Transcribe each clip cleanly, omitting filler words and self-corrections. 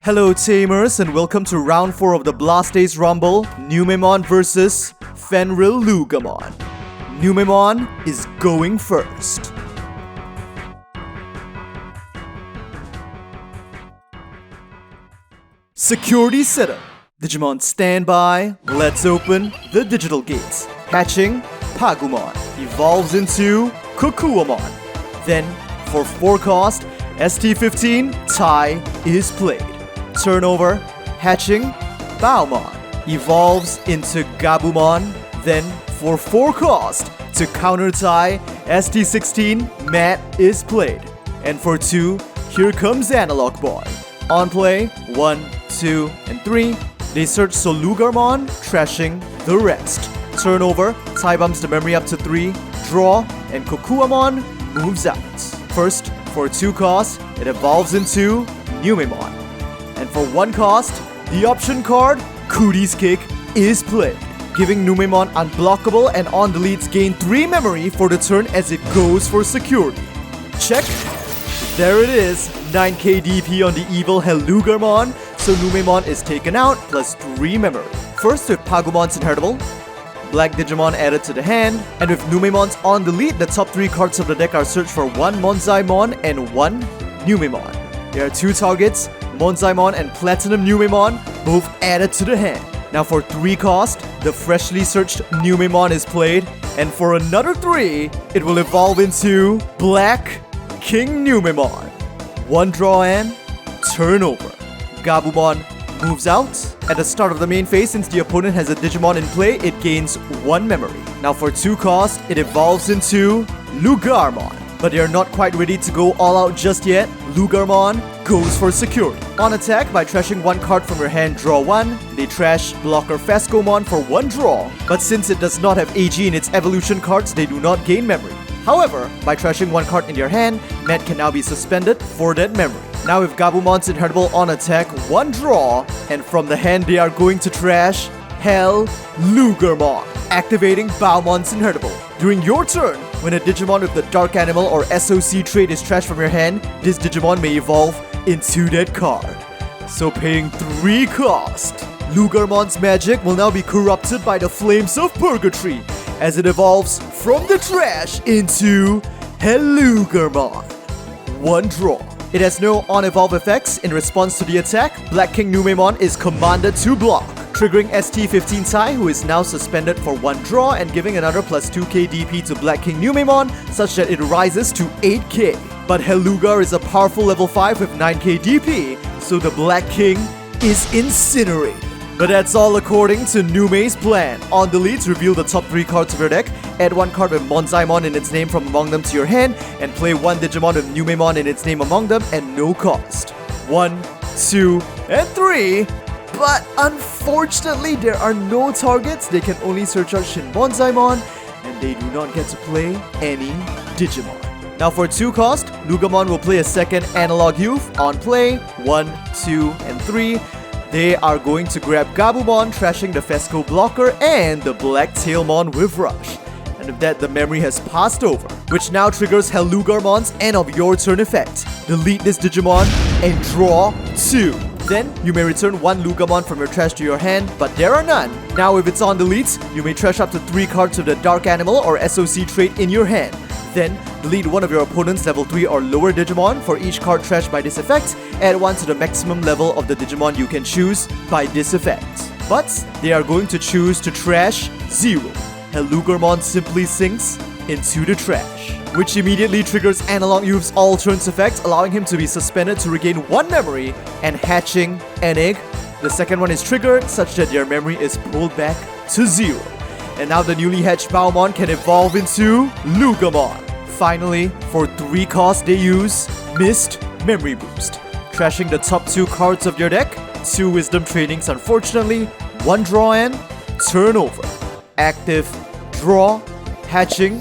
Hello Tamers and welcome to round 4 of the Blast Days Rumble, Numemon vs FenriLoogamon. Numemon is going first. Security setup. Digimon standby. Let's open the digital gates. Hatching, Pagumon evolves into Kukuamon. Then, for 4 cost, ST15 Tai is played. Turnover, hatching, Baomon evolves into Gabumon. Then, for 4 cost, to counter Tai, ST16 Matt is played. And for 2, here comes Analog Boy. On play, 1, 2, and 3, they search Lugamon, trashing the rest. Turnover, Tai bumps the memory up to 3, draw, and Kukuamon moves out. First, for 2 cost, it evolves into Numemon. And for 1 cost, the option card, Cootie's Kick, is played, giving Numemon unblockable and on deletes gain 3 memory for the turn as it goes for security. Check! There it is, 9k DP on the evil Lugamon, so Numemon is taken out plus 3 memory. First with Pagumon's inheritable, Black Digimon added to the hand, and with Numemon's on delete, the top 3 cards of the deck are searched for 1 Monzaimon and 1 Numemon. There are 2 targets, Monzaimon and PlatinumNumemon, both added to the hand. Now for 3 cost, the freshly searched Numemon is played, and for another 3, it will evolve into Black King Numemon. 1 draw and turnover. Gabumon moves out. At the start of the main phase, since the opponent has a Digimon in play, it gains 1 memory. Now for 2 cost, it evolves into Lugamon. But they are not quite ready to go all out just yet. Lugamon goes for security. On attack, by trashing 1 card from your hand, draw 1. They trash Blocker Fescomon for 1 draw. But since it does not have AG in its evolution cards, they do not gain memory. However, by trashing 1 card in your hand, Matt can now be suspended for that memory. Now with Gabumon's inheritable on attack, 1 draw, and from the hand they are going to trash Lugamon, activating Baomon's inheritable. During your turn, when a Digimon with the Dark Animal or SOC trait is trashed from your hand, this Digimon may evolve into that card. So paying 3 cost, Lugamon's magic will now be corrupted by the flames of purgatory as it evolves from the trash into Lugamon. 1 draw. It has no on-evolve effects. In response to the attack, Black King Numemon is commanded to block, triggering ST15 Tai, who is now suspended for 1 draw and giving another plus 2k DP to Black King Numemon, such that it rises to 8k. But Luga is a powerful level 5 with 9k DP, so the Black King is incinerated. But that's all according to Nume's plan. On deletes, reveal the top 3 cards of your deck, add 1 card with Monzaimon in its name from among them to your hand, and play 1 Digimon with Numemon in its name among them at no cost. 1, 2, and 3. But unfortunately, there are no targets. They can only search out Shin Monzaimon, and they do not get to play any Digimon. Now for 2 cost, Lugamon will play a second Analog Youth. On play, 1, 2, and 3. They are going to grab Gabumon, trashing the Fesco Blocker and the Black Tailmon with Rush. And with that, the memory has passed over, which now triggers Lugamon's end of your turn effect. Delete this Digimon and draw 2. Then, you may return 1 Lugamon from your trash to your hand, but there are none. Now if it's on deletes, you may trash up to 3 cards of the Dark Animal or SOC trait in your hand. Then, delete 1 of your opponent's level 3 or lower Digimon. For each card trashed by this effect, add 1 to the maximum level of the Digimon you can choose by this effect. But, they are going to choose to trash 0. Lugamon simply sinks into the trash, which immediately triggers Analog Youth's all turns effect, allowing him to be suspended to regain 1 memory and hatching an egg. The second one is triggered such that their memory is pulled back to 0. And now the newly hatched Baomon can evolve into Lugamon. Finally, for 3 cost, they use Missed Memory Boost, trashing the top 2 cards of your deck, 2 Wisdom Trainings unfortunately, 1 draw and turnover. Active, draw, hatching,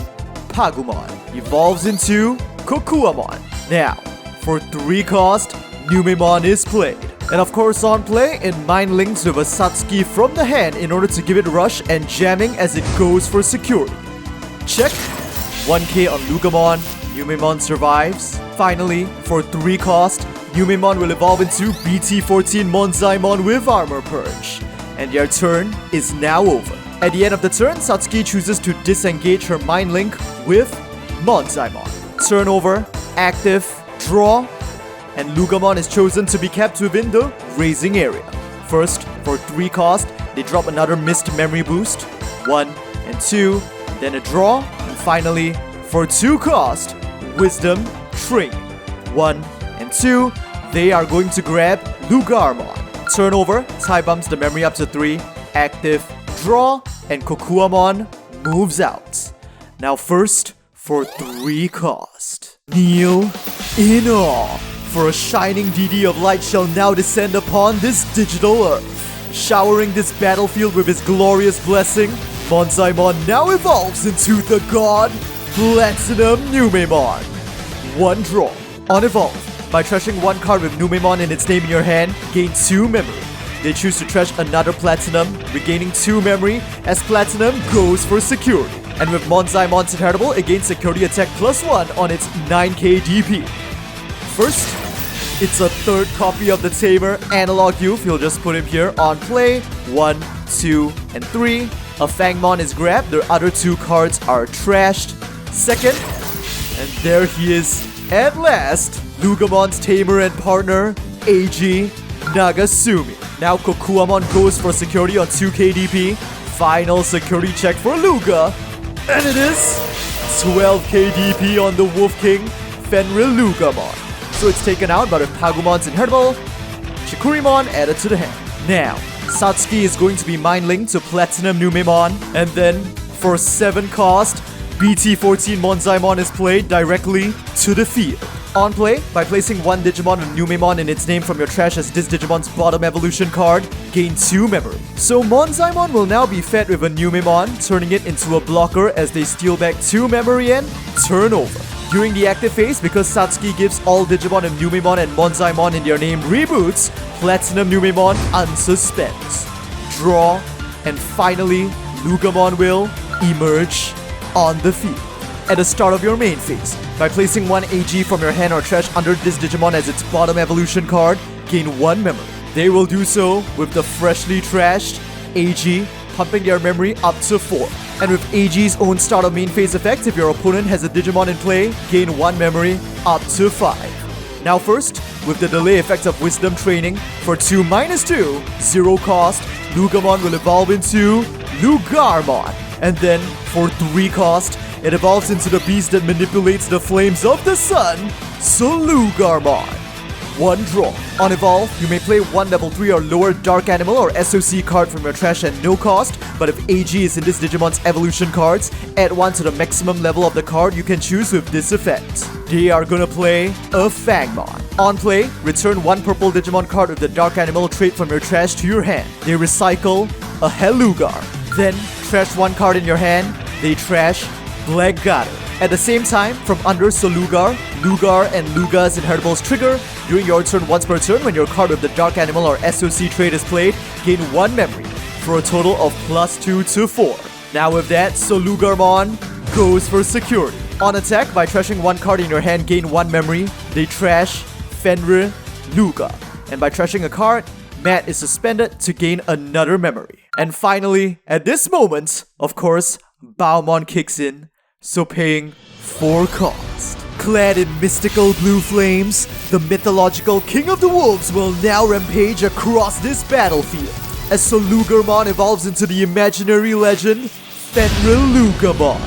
Pagumon evolves into Kukuamon. Now, for 3 cost, Numemon is played. And of course on play, it mind links with a Satsuki from the hand in order to give it rush and jamming as it goes for security. Check! 1k on Lugamon, Numemon survives. Finally, for 3 cost, Numemon will evolve into BT14 Monzaimon with Armor Purge. And their turn is now over. At the end of the turn, Satsuki chooses to disengage her Mind Link with Monzaimon. Turn over, active, draw, and Lugamon is chosen to be kept within the raising area. First, for 3 cost, they drop another Missed Memory Boost, 1 and 2, then a draw, and finally, for 2 cost, Wisdom Training, 1 and 2, they are going to grab Lugamon. Turn over, tie bumps the memory up to 3, active, draw, and Kokuamon moves out. Now first, for 3 cost, kneel in awe, for a shining DD of light shall now descend upon this digital earth. Showering this battlefield with his glorious blessing, Monzaimon now evolves into the god PlatinumNumemon. 1 draw. On evolve. By trashing 1 card with Numemon in its name in your hand, gain 2 memory. They choose to trash another Platinum, regaining 2 memory as Platinum goes for security. And with Monzaimon's Inheritable, it gains security attack +1 on its 9k DP. First, it's a 3rd copy of the Tamer Analog Youth. You'll just put him here on play. 1, 2, and 3. A Fangmon is grabbed. The other 2 cards are trashed. Second, and there he is at last, Lugamon's Tamer and partner, AG Nagasumi. Now Kokuamon goes for security on 2k DP. Final security check for Luga. And it is 12k DP on the Wolf King FenriLoogamon. So it's taken out, but with Pagumon's Inheritable, Chikurimon added to the hand. Now, Satsuki is going to be Mind Linked to PlatinumNumemon, and then for 7 cost, BT14 Monzaimon is played directly to the field. On play, by placing 1 Digimon of Numemon in its name from your trash as this Digimon's bottom evolution card, gain 2 memory. So Monzaimon will now be fed with a Numemon, turning it into a blocker as they steal back 2 memory and turn over. During the active phase, because Satsuki gives all Digimon of Numemon and Monzaimon in their name reboots, PlatinumNumemon unsuspends. Draw, and finally, Lugamon will emerge on the field. At the start of your main phase, by placing 1 AG from your hand or trash under this Digimon as its bottom evolution card, gain 1 memory. They will do so with the freshly trashed AG, pumping their memory up to 4. And with AG's own start of main phase effect, if your opponent has a Digimon in play, gain 1 memory up to 5. Now first, with the delay effect of Wisdom Training, for 2-2, 0 cost, Lugamon will evolve into Lugamon. And then, for 3 cost, it evolves into the beast that manipulates the flames of the sun, Lugamon. 1 draw. On evolve, you may play 1 level 3 or lower Dark Animal or SOC card from your trash at no cost, but if AG is in this Digimon's evolution cards, add 1 to the maximum level of the card you can choose with this effect. They are gonna play a Fangmon. On play, return 1 purple Digimon card with the Dark Animal trait from your trash to your hand. They recycle a Hellugar. Then, trash 1 card in your hand, they trash Black Gator. At the same time, from under Lugar and Luga's Inheritables trigger, during your turn once per turn when your card with the Dark Animal or SOC trait is played, gain 1 memory, for a total of +2 to 4. Now with that, Lugamon goes for security. On attack, by trashing 1 card in your hand, gain 1 memory, they trash FenriLoogamon. And by trashing a card, Matt is suspended to gain another memory. And finally, at this moment, of course, Baomon kicks in, so paying 4 cost. Clad in mystical blue flames, the mythological King of the Wolves will now rampage across this battlefield, as Lugamon evolves into the imaginary legend, FenriLoogamon.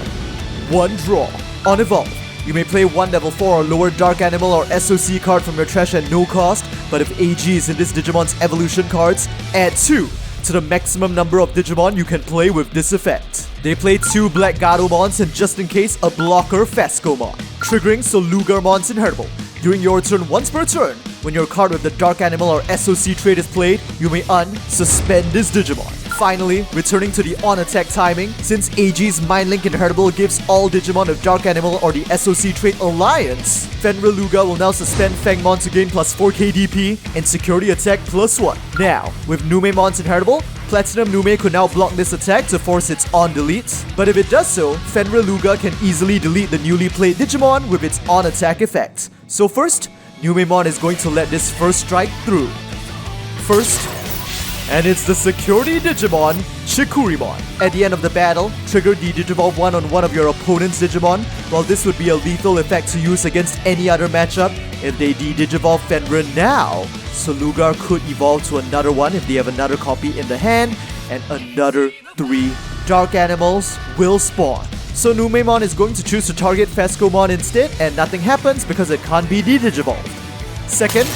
1 draw. On evolve, you may play 1 level 4 or lower Dark Animal or SOC card from your trash at no cost, but if AG is in this Digimon's evolution cards, add 2 to the maximum number of Digimon you can play with this effect. They play 2 Black Gatomons and just in case a blocker Fascomon, triggering Lugamon's Inheritable. During your turn once per turn, when your card with the Dark Animal or SOC trait is played, you may unsuspend this Digimon. Finally, returning to the on-attack timing, since AG's Mind Link Inheritable gives all Digimon of Dark Animal or the SOC trait Alliance, FenriLooga will now suspend Fangmon to gain +4k DP and security attack +1. Now, with Numemon's Inheritable, PlatinumNume could now block this attack to force its on-delete, but if it does so, FenriLooga can easily delete the newly played Digimon with its on-attack effect. So first, Numemon is going to let this first strike through. First, and it's the security Digimon, Chikurimon. At the end of the battle, trigger the Digivolve 1 on one of your opponent's Digimon. While this would be a lethal effect to use against any other matchup, if they de-Digivolve Fenrir now, so Lugar could evolve to another one if they have another copy in the hand, and another 3 dark animals will spawn. So Numemon is going to choose to target Fescomon instead, and nothing happens because it can't be de-Digivolved. Second,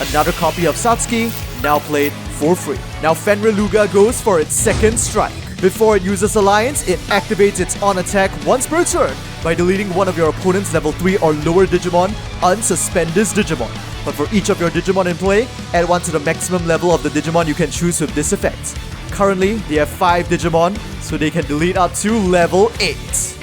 another copy of Satsuki, now played for free. Now FenriLooga goes for its second strike. Before it uses Alliance, it activates its on attack once per turn by deleting one of your opponent's level 3 or lower Digimon, unsuspend this Digimon. But for each of your Digimon in play, add one to the maximum level of the Digimon you can choose with this effect. Currently, they have 5 Digimon, so they can delete up to level 8.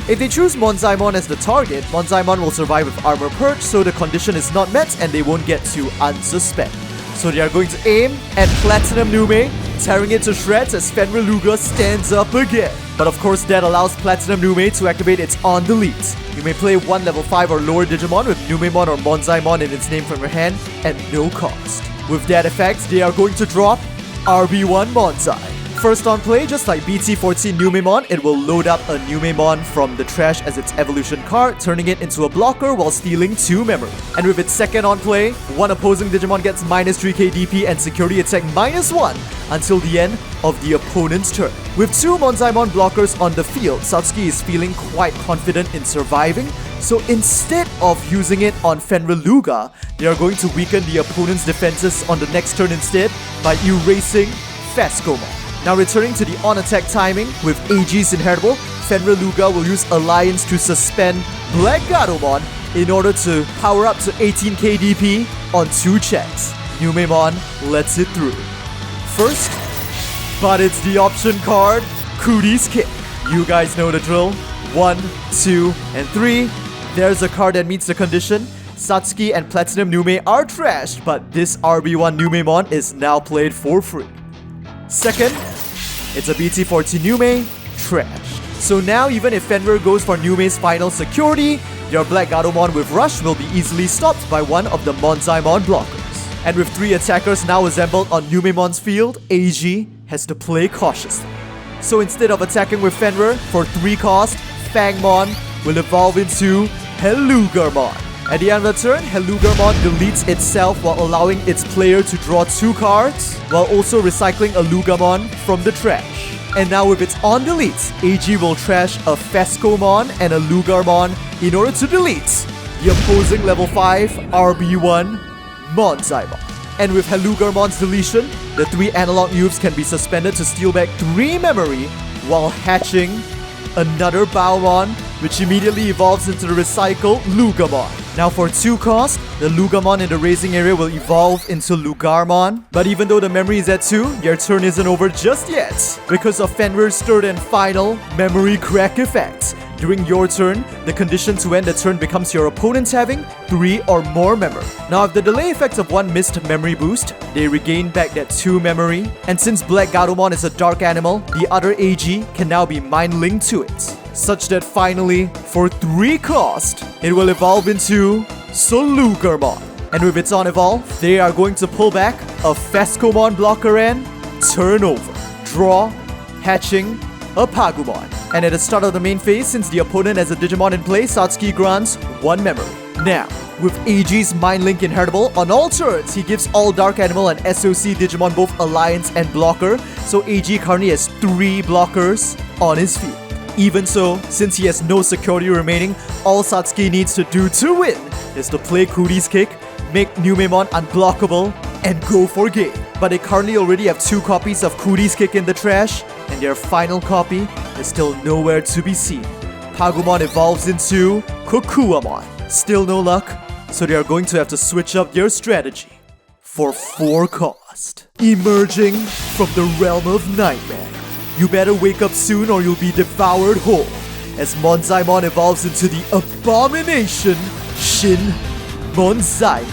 If they choose Monzaimon as the target, Monzaimon will survive with Armor Purge, so the condition is not met and they won't get to unsuspend. So they are going to aim at PlatinumNumemon, tearing it to shreds as FenriLooga stands up again. But of course that allows PlatinumNumemon to activate its on delete. You may play one level 5 or lower Digimon with Numemon or Monzaimon in its name from your hand at no cost. With that effect, they are going to drop RB1 Monzai. First on play, just like BT14 Numemon, it will load up a Numemon from the trash as its evolution card, turning it into a blocker while stealing 2 memory. And with its second on play, one opposing Digimon gets minus 3k DP and security attack minus 1 until the end of the opponent's turn. With 2 Monzaimon blockers on the field, Satsuki is feeling quite confident in surviving, so instead of using it on FenriLooga, they are going to weaken the opponent's defenses on the next turn instead by erasing Fescomon. Now returning to the on-attack timing, with AG's inheritable, FenriLooga will use Alliance to suspend Black Gatomon in order to power up to 18k DP on 2 checks. Numemon lets it through. First, but it's the option card, Cooties Kick. You guys know the drill. 1, 2, and 3. There's a card that meets the condition. Satsuki and PlatinumNumemon are trashed, but this RB1 Numemon is now played for free. Second, it's a BT14 Numemon, trashed. So now even if Fenrir goes for Numemon's final security, your Black Gatomon with Rush will be easily stopped by one of the Monzaimon blockers. And with 3 attackers now assembled on Numemon's field, AG has to play cautiously. So instead of attacking with Fenrir, for 3 cost, Fangmon will evolve into Helugarmon. At the end of the turn, Helugarmon deletes itself while allowing its player to draw 2 cards, while also recycling a Lugamon from the trash. And now with its on delete, AG will trash a Fescomon and a Lugarmon in order to delete the opposing level 5 RB1 Monzaimon. And with Helugarmon's deletion, the 3 analog youths can be suspended to steal back 3 memory while hatching another Baomon, which immediately evolves into the recycled Lugamon. Now for 2 cost, the Lugamon in the raising area will evolve into Lugarmon. But even though the memory is at 2, your turn isn't over just yet, because of Fenrir's third and final memory crack effect. During your turn, the condition to end the turn becomes your opponent's having 3 or more memory. Now if the delay effects of 1 missed memory boost, they regain back that 2 memory. And since Black Gatomon is a dark animal, the other AG can now be mind linked to it, such that finally, for 3 cost, it will evolve into Solugarmon. And with its on evolve, they are going to pull back a Fescomon blocker and turn over, draw, hatching a Pagumon. And at the start of the main phase, since the opponent has a Digimon in play, Satsuki grants 1 memory. Now, with AG's Mind Link inheritable, on all turns, he gives all Dark Animal and SOC Digimon both Alliance and Blocker, so AG currently has 3 blockers on his field. Even so, since he has no security remaining, all Satsuki needs to do to win is to play Cooties Kick, make Numemon unblockable, and go for game. But they currently already have 2 copies of Cooties Kick in the trash, and their final copy is still nowhere to be seen. Pagumon evolves into Kokuamon. Still no luck, so they are going to have to switch up their strategy. For 4 cost. Emerging from the realm of nightmare. You better wake up soon or you'll be devoured whole, as Monzaimon evolves into the abomination Shin Monzaimon.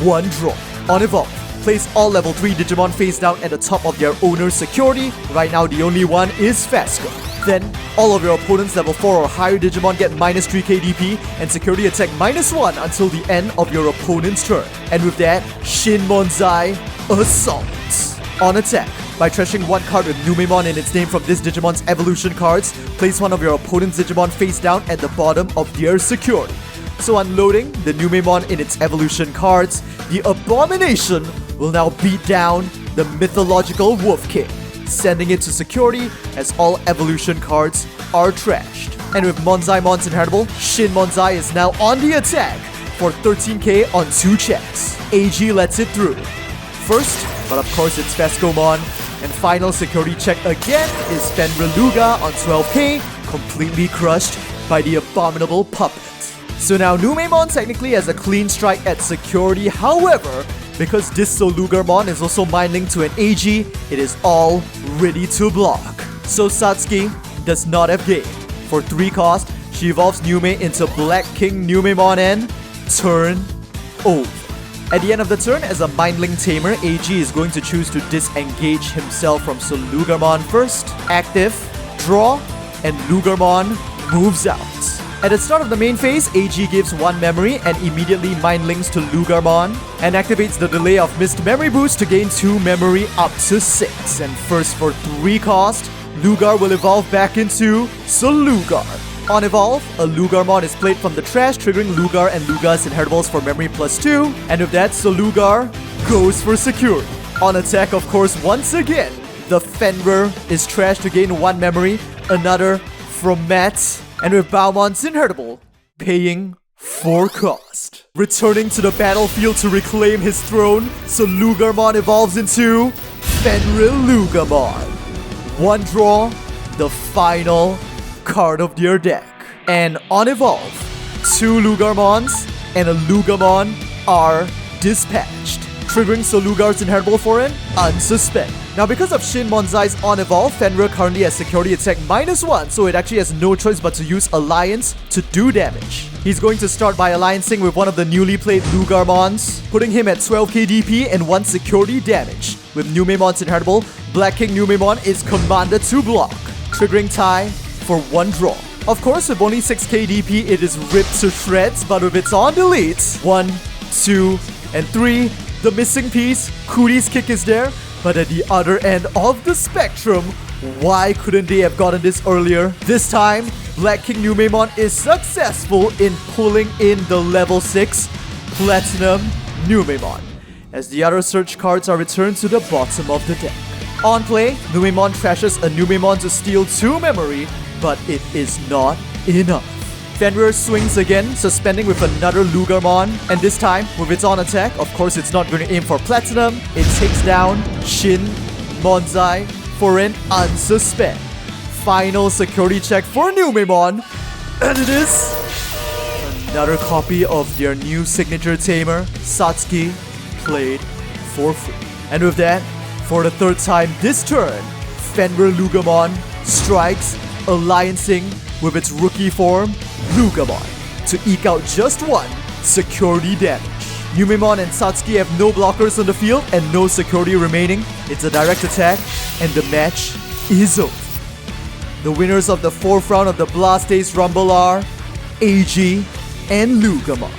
1 draw. On evolve, place all level 3 Digimon face down at the top of their owner's security. Right now the only one is Fesco. Then, all of your opponent's level 4 or higher Digimon get minus 3 KDP and security attack minus 1 until the end of your opponent's turn. And with that, Shinmonzai assaults. On attack, by trashing one card with Numemon in its name from this Digimon's evolution cards, place one of your opponent's Digimon face down at the bottom of their security. So unloading the Numemon in its evolution cards, the Abomination will now beat down the mythological Wolf King, sending it to security as all evolution cards are trashed. And with Monzaemon's inheritable, Shinmonzai is now on the attack for 13k on 2 checks. AG lets it through. First, but of course it's Fescomon, and final security check again is FenriLooga on 12k, completely crushed by the abominable puppet. So now Numemon technically has a clean strike at security, however, because this Lugamon is also mind linked to an AG, it is all ready to block. So Satsuki does not have game. For 3 cost, she evolves Nume into Black King Numemon and turn over. At the end of the turn, as a mind link tamer, AG is going to choose to disengage himself from Lugamon first. Active, draw, and Lugamon moves out. At the start of the main phase, AG gives 1 memory and immediately mind links to Lugamon and activates the delay of missed memory boost to gain 2 memory up to 6. And first for 3 cost, Lugar will evolve back into Solugar. On evolve, a Lugarmon is played from the trash, triggering Lugar and Luga's inheritables for memory +2. And with that, Solugar goes for security. On attack, of course, once again, the Fenrir is trashed to gain 1 memory, another from Matt. And with Baumon's inheritable, paying 4 cost. Returning to the battlefield to reclaim his throne, Solugarmon evolves into FenriLoogamon. 1 draw, the final card of their deck. And on evolve, 2 Lugarmons and a Lugamon are dispatched, triggering Solugar's inheritable for an unsuspect. Now because of Shinmonzai's on evolve, Fenrir currently has security attack -1, so it actually has no choice but to use Alliance to do damage. He's going to start by alliancing with one of the newly played Lugarmons, putting him at 12 KDP and 1 security damage. With Numemon's inheritable, Black King Numemon is commanded to block, triggering tie for 1 draw. Of course, with only 6 KDP, it is ripped to shreds, but with its on delete, 1, 2, and 3, the missing piece, Cootie's kick is there, but at the other end of the spectrum, why couldn't they have gotten this earlier? This time, Black King Numemon is successful in pulling in the level 6 PlatinumNumemon, as the other search cards are returned to the bottom of the deck. On play, Numemon trashes a Numemon to steal 2 memory, but it is not enough. Fenrir swings again, suspending with another Lugarmon, and this time, with its on attack, of course it's not going to aim for Platinum, it takes down Shinmonzai for an unsuspend. Final security check for Numemon, and it is another copy of their new signature tamer, Satsuki, played for free. And with that, for the 3rd time this turn, FenriLoogamon strikes, alliancing with its rookie form, Lugamon, to eke out just 1 security damage. Numemon and Satsuki have no blockers on the field and no security remaining. It's a direct attack, and the match is over. The winners of the 4th round of the Blast Days Rumble are AG and Lugamon.